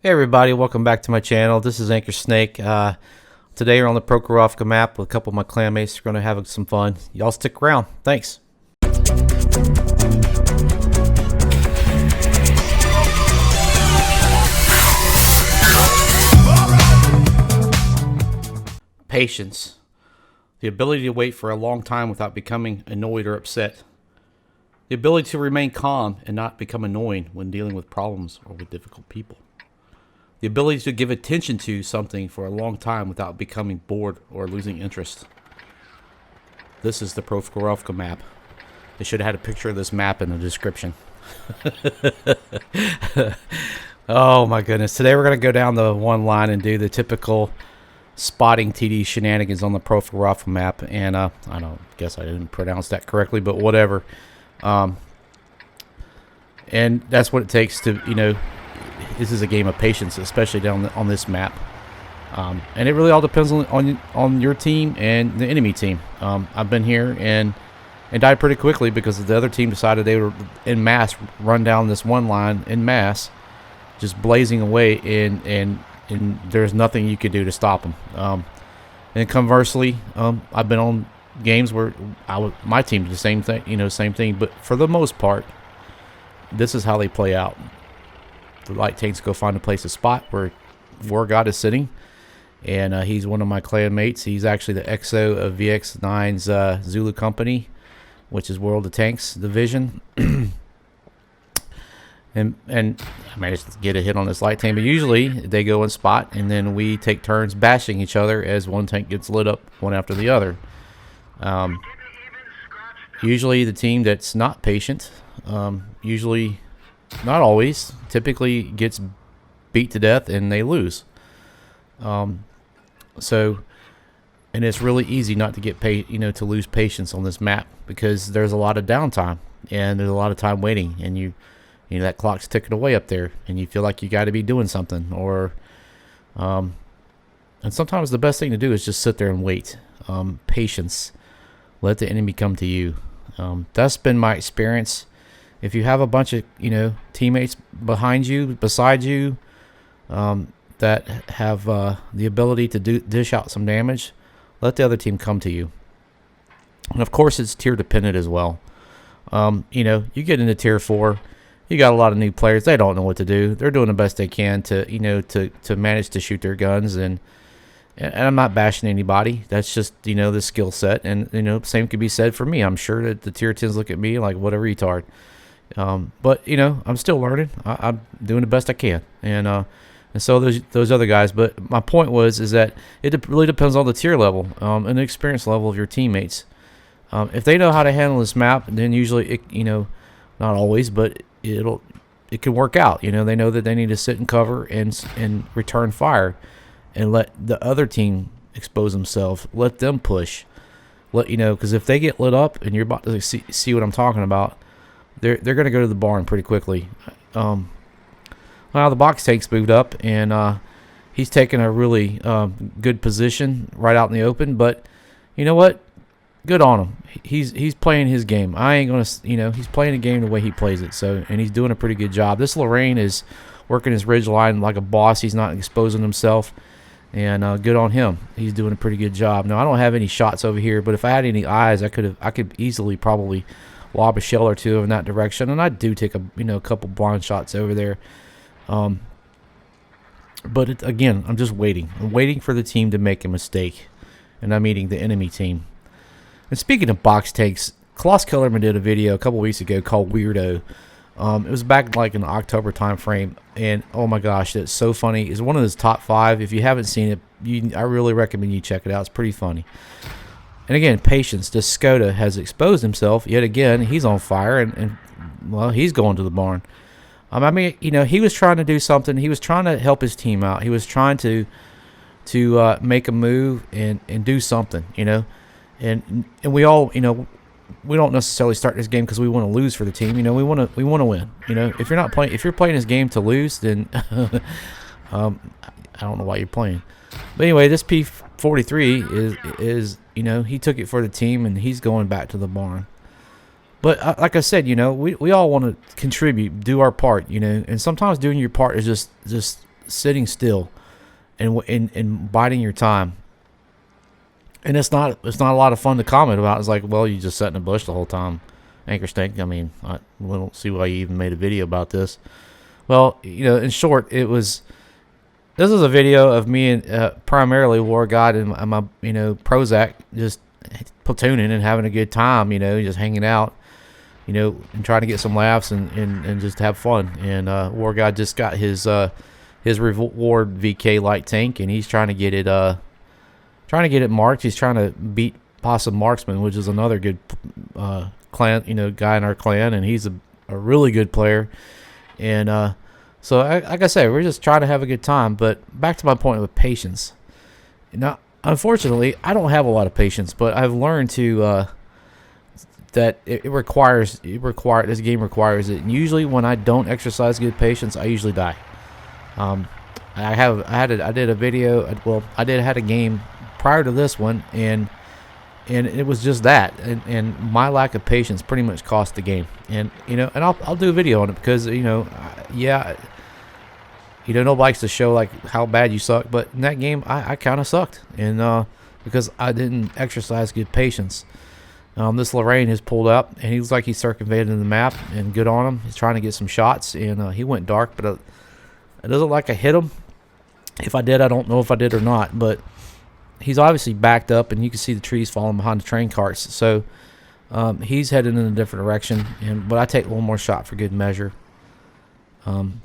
Hey everybody, welcome back to my channel. This is Anchor Snake. Today we're on the Prokhorovka map with a couple of my clanmates. We're going to have some fun. Y'all stick around. Thanks. Patience. The ability to wait for a long time without becoming annoyed or upset. The ability to remain calm and not become annoying when dealing with problems or with difficult people. The ability to give attention to something for a long time without becoming bored or losing interest. This is the Prokhorovka map. They should have had a picture of this map in the description. Oh my goodness. Today we're going to go down the one line and do the typical spotting TD shenanigans on the Prokhorovka map. And I don't guess I didn't pronounce that correctly, but whatever. And that's what it takes to, this is a game of patience, especially on this map. And it really all depends on your team and the enemy team. I've been here and died pretty quickly because the other team decided they were en masse run down this one line en masse, just blazing away, and there's nothing you could do to stop them. And conversely, I've been on games where my team did the same thing, same thing. But for the most part, this is how they play out. The light tanks go find a place to spot where War God is sitting, and he's one of my clan mates. He's actually the XO of VX9's Zulu company, which is World of Tanks division. and I managed to get a hit on this light tank, but usually they go and spot, and then we take turns bashing each other as one tank gets lit up one after the other. Usually the team that's not patient, usually, not always, typically gets beat to death and they lose. And it's really easy not to get to lose patience on this map, because there's a lot of downtime and there's a lot of time waiting, and you know that clock's ticking away up there, and you feel like you got to be doing something, or and sometimes the best thing to do is just sit there and wait. Patience. Let the enemy come to you. That's been my experience. If you have a bunch of teammates behind you, beside you, that have the ability to dish out some damage, let the other team come to you. And of course, it's tier dependent as well. You get into tier 4, you got a lot of new players. They don't know what to do. They're doing the best they can to manage to shoot their guns, and I'm not bashing anybody. That's just the skill set, and same could be said for me. I'm sure that the tier 10s look at me like, what a retard. But I'm still learning. I'm doing the best I can, and so those other guys. But my point is that it really depends on the tier level and the experience level of your teammates. If they know how to handle this map, then usually not always, but it can work out. They know that they need to sit and cover and return fire, and let the other team expose themselves. Let them push. Because if they get lit up, and you're about to see what I'm talking about, they're going to go to the barn pretty quickly. Well, the box tank's moved up, and he's taking a really good position right out in the open. But you know what? Good on him. He's playing his game. I ain't gonna. He's playing the game the way he plays it. And he's doing a pretty good job. This Lorraine is working his ridge line like a boss. He's not exposing himself, and good on him. He's doing a pretty good job. Now I don't have any shots over here, but if I had any eyes, I could easily probably lob a shell or two in that direction, and I do take a couple blind shots over there. But again, I'm just waiting. I'm waiting for the team to make a mistake, and I'm meeting the enemy team. And speaking of box tanks, Klaus Kellerman did a video a couple weeks ago called Weirdo. It was back like in the October time frame, and oh my gosh, it's so funny. It's one of his top 5. If you haven't seen it, I really recommend you check it out. It's pretty funny. And again, patience. This Skoda has exposed himself yet again. He's on fire, and well, he's going to the barn. He was trying to do something. He was trying to help his team out. He was trying to make a move and do something. And we all we don't necessarily start this game because we want to lose for the team. We want to win. If you're playing this game to lose, then I don't know why you're playing. But anyway, this P43 is he took it for the team, and he's going back to the barn. But like I said, we all want to contribute, do our part, and sometimes doing your part is just sitting still and biding your time. And it's not a lot of fun to comment about. It's like, well, you just sat in the bush the whole time, anchor stink. I mean, I don't see why you even made a video about this. Well, in short, this is a video of me and primarily War God and my Prozac just platooning and having a good time, just hanging out, and trying to get some laughs and just have fun. And War God just got his reward VK light tank, and he's trying to get it marked. He's trying to beat Possum Marksman, which is another good clan, guy in our clan, and he's a really good player. And so, like I say, we're just trying to have a good time. But back to my point with patience. Now, unfortunately, I don't have a lot of patience, but I've learned that this game requires it. And usually, when I don't exercise good patience, I usually die. I did a video. Well, I had a game prior to this one, and it was just that, and my lack of patience pretty much cost the game. And and I'll do a video on it because nobody likes to show like how bad you suck, but in that game I kind of sucked, and because I didn't exercise good patience. This Lorraine has pulled up, and he looks like he's circumventing the map, and good on him. He's trying to get some shots, and he went dark, but it doesn't look like I hit him. If I did, I don't know if I did or not, but he's obviously backed up, and you can see the trees falling behind the train carts. So he's heading in a different direction, but I take one more shot for good measure.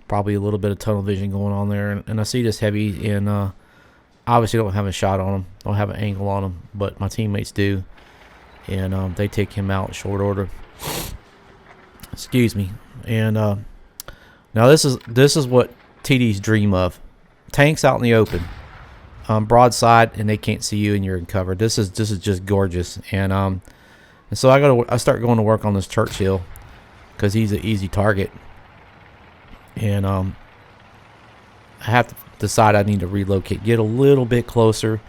Probably a little bit of tunnel vision going on there, and I see this heavy, and obviously don't have a shot on him, don't have an angle on him, but my teammates do, and they take him out short order. Excuse me. And now this is what TDs dream of: tanks out in the open. Broadside, and they can't see you, and you're in cover. This is just gorgeous. And so I start going to work on this Churchill because he's an easy target. And I have to decide I need to relocate, get a little bit closer,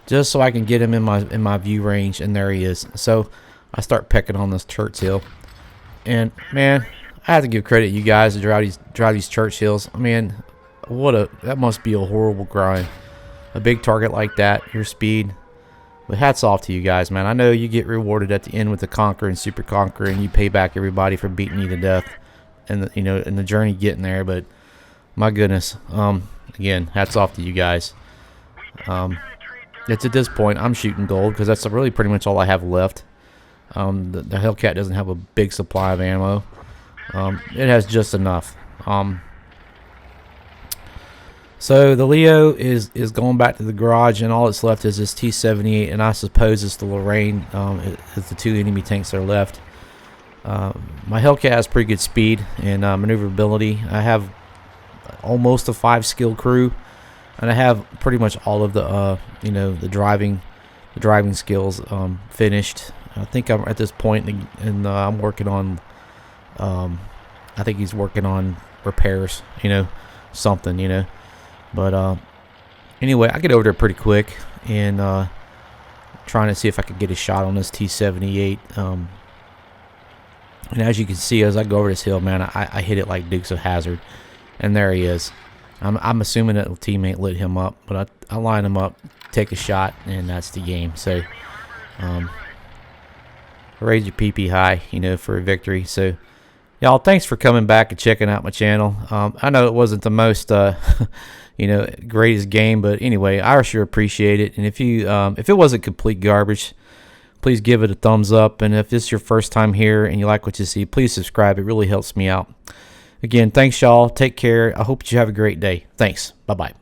just so I can get him in my view range. And there he is. So I start pecking on this Churchill, and man, I have to give credit to you guys to drive these Churchills. I mean, that must be a horrible grind. A big target like that, your speed. But hats off to you guys, man. I know you get rewarded at the end with the Conqueror and Super Conqueror, and you pay back everybody for beating you to death, and in the journey getting there. But my goodness, again, hats off to you guys. It's at this point I'm shooting gold because that's really pretty much all I have left. The Hellcat doesn't have a big supply of ammo. It has just enough. So the Leo is going back to the garage, and all that's left is this T-78, and I suppose it's the Lorraine. It's the two enemy tanks that are left. My Hellcat has pretty good speed and maneuverability. I have almost a 5-skill crew, and I have pretty much all of the the driving skills finished. I think I'm at this point, and I'm working on. I think he's working on repairs, something, But anyway, I get over there pretty quick, and trying to see if I could get a shot on this T-78. And as you can see, as I go over this hill, man, I hit it like Dukes of Hazzard, and there he is. I'm assuming that a teammate lit him up, but I line him up, take a shot, and that's the game. So raise your PP high, for a victory. So y'all, thanks for coming back and checking out my channel. I know it wasn't the most greatest game, but anyway, I sure appreciate it. And if it wasn't complete garbage, please give it a thumbs up. And if this is your first time here and you like what you see, please subscribe. It really helps me out. Again, thanks y'all. Take care. I hope you have a great day. Thanks. Bye-bye.